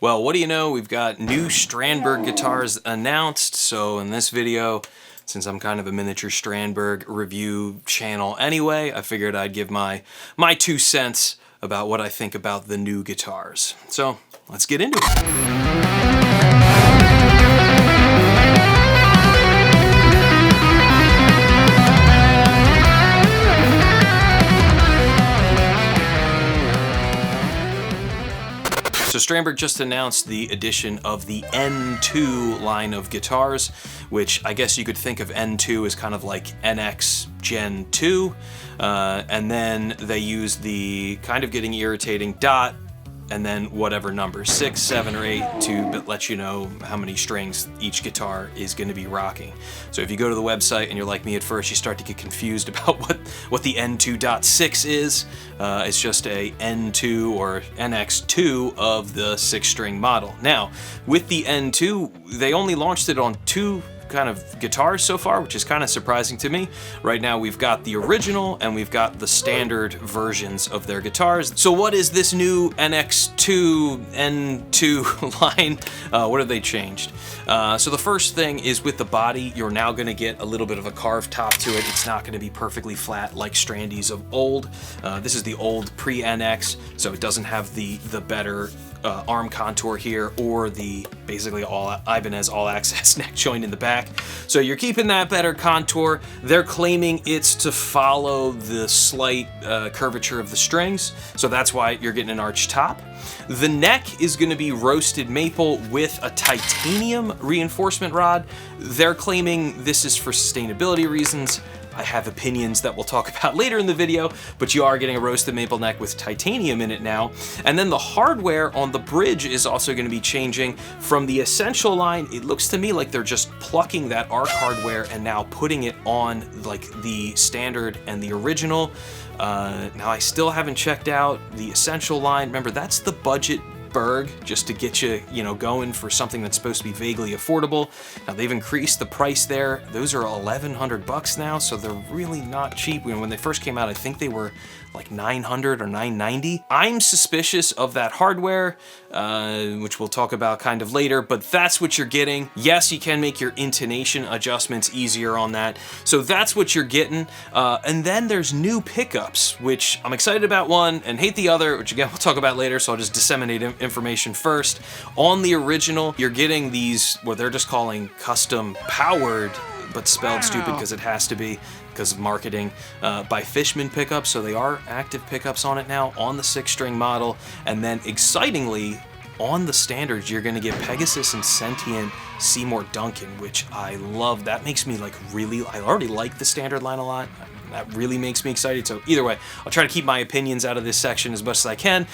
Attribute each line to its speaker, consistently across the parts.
Speaker 1: Well, what do you know? We've got new Strandberg guitars announced. So in this video, since I'm kind of a miniature Strandberg review channel anyway, I figured I'd give my 2 cents about what I think about the new guitars. So let's get into it. So Strandberg just announced the addition of the N2 line of guitars, which I guess you could think of N2 as kind of like NX Gen 2, and then they use the kind of getting irritating dot, and then whatever number, 6, 7, or 8, to let you know how many strings each guitar is going to be rocking. So if you go to the website and you're like me at first, you start to get confused about what the N2.6 is. It's just a N2 or NX2 of the 6-string model. Now, with the N2, they only launched it on 2 kind of guitars so far, which is kind of surprising to me. Right now we've got the original and we've got the standard versions of their guitars. So what is this new NX2 N2 line? What have they changed? So the first thing is with the body, you're now going to get a little bit of a carved top to it. It's not going to be perfectly flat like Strandies of old. This is the old pre-NX, so it doesn't have the better arm contour here, or the basically Ibanez all-access neck joint in the back. So you're keeping that better contour. They're claiming it's to follow the slight curvature of the strings, so that's why you're getting an arched top. The neck is going to be roasted maple with a titanium reinforcement rod. They're claiming this is for sustainability reasons. I have opinions that we'll talk about later in the video, but you are getting a roasted maple neck with titanium in it now. And then the hardware on the bridge is also going to be changing from the Essential line. It looks to me like they're just plucking that ARC hardware and now putting it on like the standard and the original. Now I still haven't checked out the Essential line. Remember, that's the budget Berg, just to get you, going for something that's supposed to be vaguely affordable. Now they've increased the price there. Those are $1,100 now, so they're really not cheap. When they first came out, I think they were like $900 or $990. I'm suspicious of that hardware, which we'll talk about kind of later, but that's what you're getting. Yes, you can make your intonation adjustments easier on that. So that's what you're getting. And then there's new pickups, which I'm excited about one and hate the other, which again, we'll talk about later, so I'll just disseminate information first. On the original, you're getting these, what they're just calling custom powered, but spelled stupid because it has to be, because of marketing, by Fishman pickups. So they are active pickups on it now on the 6-string model. And then excitingly, on the standards, you're going to get Pegasus and Sentient Seymour Duncan, which I love. That makes me I already like the standard line a lot. That really makes me excited. So either way, I'll try to keep my opinions out of this section as much as I can.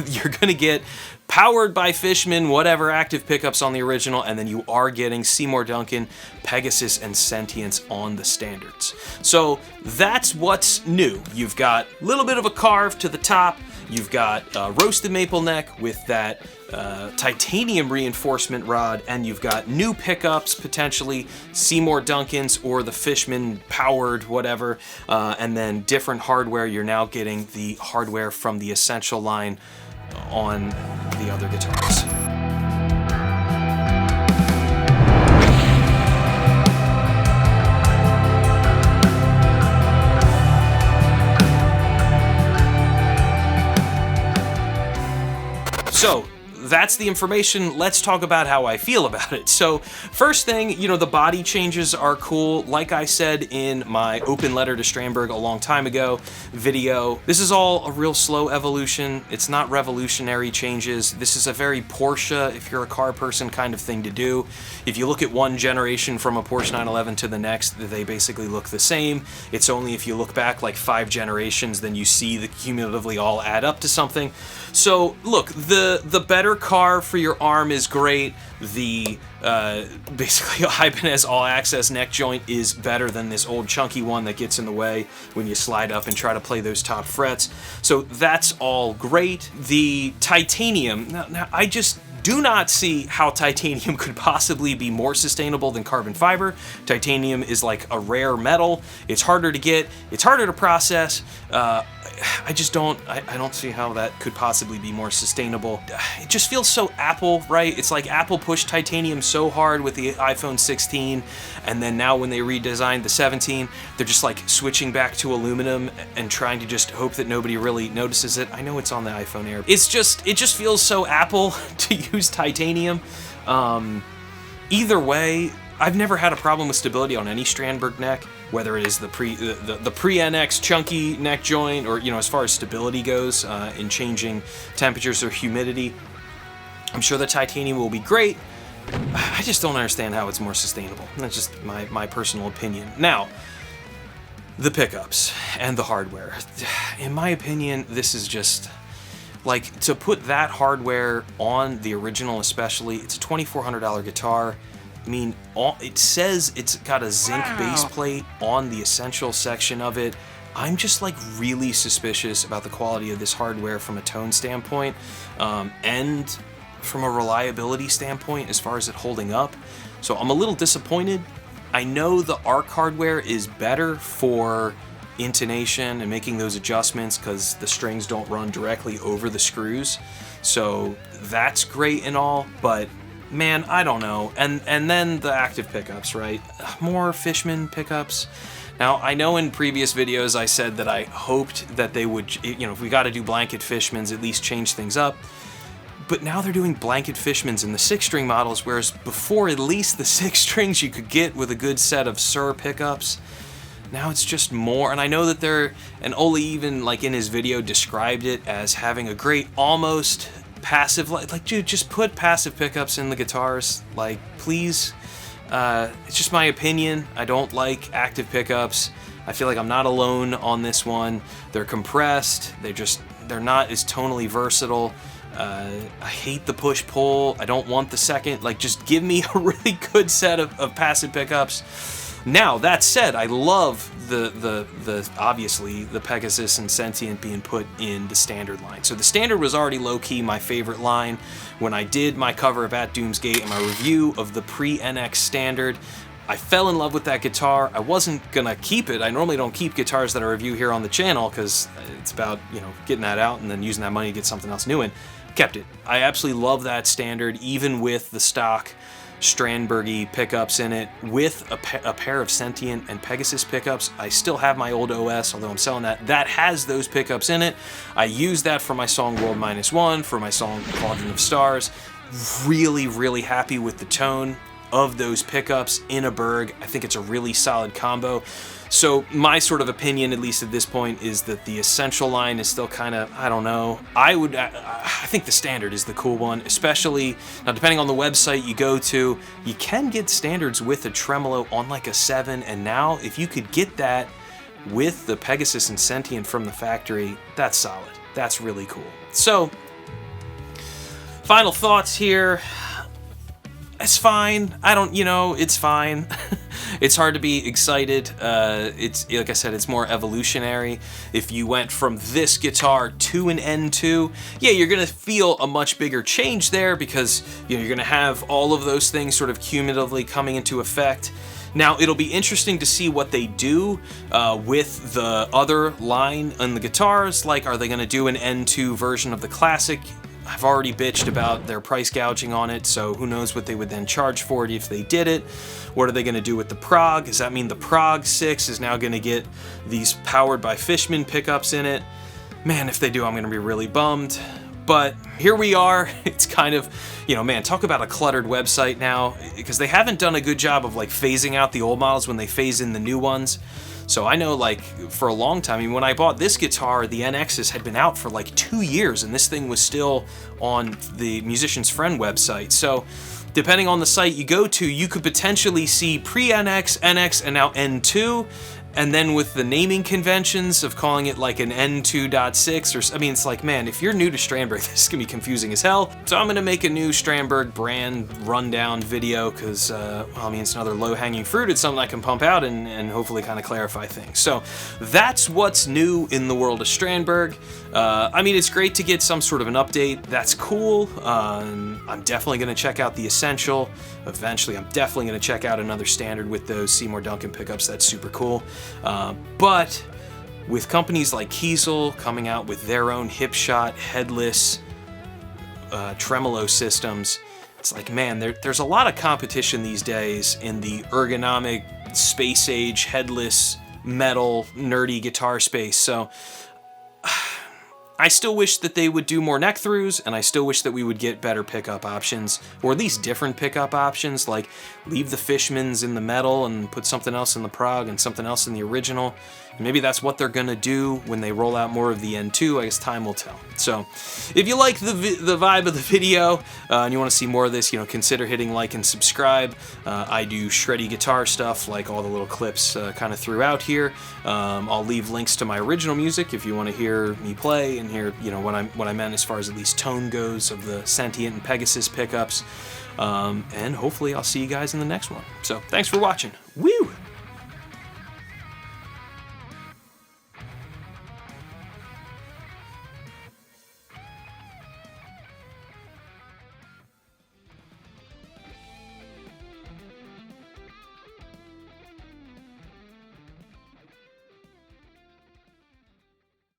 Speaker 1: You're going to get powered by Fishman, whatever active pickups on the original, and then you are getting Seymour Duncan, Pegasus, and Sentience on the standards. So that's what's new. You've got a little bit of a carve to the top. You've got roasted maple neck with that titanium reinforcement rod, and you've got new pickups, potentially Seymour Duncans or the Fishman-powered whatever, and then different hardware. You're now getting the hardware from the Essential line on the other guitars. So that's the information. Let's talk about how I feel about it. So first thing, the body changes are cool. Like I said in my open letter to Strandberg a long time ago video, this is all a real slow evolution. It's not revolutionary changes. This is a very Porsche, if you're a car person, kind of thing to do. If you look at one generation from a Porsche 911 to the next, they basically look the same. It's only if you look back like 5 generations, then you see the cumulatively all add up to something. So look, the better car for your arm is great. The basically Ibanez all-access neck joint is better than this old chunky one that gets in the way when you slide up and try to play those top frets. So that's all great. The titanium, now I just do not see how titanium could possibly be more sustainable than carbon fiber. Titanium is like a rare metal. It's harder to get, it's harder to process. I just don't, I don't see how that could possibly be more sustainable. It just feels so Apple, right? It's like Apple pushed titanium so hard with the iPhone 16, and then now when they redesigned the 17, they're just like switching back to aluminum and trying to just hope that nobody really notices it. I know it's on the iPhone Air. It just feels so Apple to use titanium. Either way, I've never had a problem with stability on any Strandberg neck, whether it is the pre-NX chunky neck joint or, as far as stability goes in changing temperatures or humidity. I'm sure the titanium will be great. I just don't understand how it's more sustainable. That's just my personal opinion. Now, the pickups and the hardware. In my opinion, this is just... like, to put that hardware on the original especially, it's a $2,400 guitar. I mean, it says it's got a zinc base plate on the essential section of it. I'm just like really suspicious about the quality of this hardware from a tone standpoint and from a reliability standpoint as far as it holding up. So I'm a little disappointed. I know the ARC hardware is better for intonation and making those adjustments because the strings don't run directly over the screws. So that's great and all, but man, I don't know. And then the active pickups, right? More Fishman pickups. Now, I know in previous videos I said that I hoped that they would, if we got to do blanket Fishmans, at least change things up. But now they're doing blanket Fishmans in the 6-string models, whereas before at least the 6 strings you could get with a good set of Sur pickups. Now it's just more, and I know that and Ole even, like in his video, described it as having a great almost passive, like dude, just put passive pickups in the guitars, like, please. It's just my opinion. I don't like active pickups. I feel like I'm not alone on this one. They're compressed. They're not as tonally versatile. I hate the push-pull. I don't want the second. Like, just give me a really good set of passive pickups. Now, that said, I love the obviously the Pegasus and Sentient being put in the standard line. So the standard was already low-key my favorite line. When I did my cover of At Doomsgate and my review of the pre-NX standard, I fell in love with that guitar. I wasn't gonna keep it. I normally don't keep guitars that I review here on the channel because it's about, getting that out and then using that money to get something else new in. Kept it. I absolutely love that standard, even with the stock Strandbergy pickups in it, with a pair of Sentient and Pegasus pickups. I still have my old OS, although I'm selling that has those pickups in it. I use that for my song World -1, for my song Quadrant of Stars. Really, really happy with the tone of those pickups in a Berg. I think it's a really solid combo. So my sort of opinion, at least at this point, is that the Essential line is still kind of, I don't know. I think the Standard is the cool one, especially, now depending on the website you go to, you can get Standards with a tremolo on like a 7, and now if you could get that with the Pegasus and Sentient from the factory, that's solid. That's really cool. So, final thoughts here. It's fine. It's fine. It's hard to be excited. It's, like I said, it's more evolutionary. If you went from this guitar to an N2, yeah, you're gonna feel a much bigger change there because you're gonna have all of those things sort of cumulatively coming into effect. Now, it'll be interesting to see what they do with the other line on the guitars. Like, are they gonna do an N2 version of the Classic? I've already bitched about their price gouging on it, so who knows what they would then charge for it if they did it. What are they going to do with the Prog? Does that mean the Prog 6 is now going to get these powered by Fishman pickups in it? Man, if they do, I'm going to be really bummed. But here we are. It's kind of, man, talk about a cluttered website now, because they haven't done a good job of like phasing out the old models when they phase in the new ones. So I know, like, for a long time, I mean, when I bought this guitar, the NXs had been out for like 2 years, and this thing was still on the Musician's Friend website. So depending on the site you go to, you could potentially see pre-NX, NX, and now N2. And then with the naming conventions of calling it like an N2.6 or, I mean, it's like, man, if you're new to Strandberg, this is gonna be confusing as hell. So I'm gonna make a new Strandberg brand rundown video because, it's another low-hanging fruit. It's something I can pump out and hopefully kind of clarify things. So that's what's new in the world of Strandberg. It's great to get some sort of an update. That's cool. I'm definitely gonna check out the Essential. Eventually, I'm definitely gonna check out another Standard with those Seymour Duncan pickups. That's super cool. But with companies like Kiesel coming out with their own hipshot, headless tremolo systems, it's like, man, there's a lot of competition these days in the ergonomic, space age, headless, metal, nerdy guitar space. So I still wish that they would do more neck throughs, and I still wish that we would get better pickup options, or at least different pickup options, like leave the Fishmans in the metal and put something else in the prog and something else in the original. And maybe that's what they're gonna do when they roll out more of the N2. I guess time will tell. So if you like the vibe of the video and you want to see more of this, consider hitting like and subscribe. I do shreddy guitar stuff, like all the little clips kind of throughout here. I'll leave links to my original music if you want to hear me play and hear what I meant as far as at least tone goes of the Sentient and Pegasus pickups. And hopefully I'll see you guys in the next one. So thanks for watching. Woo!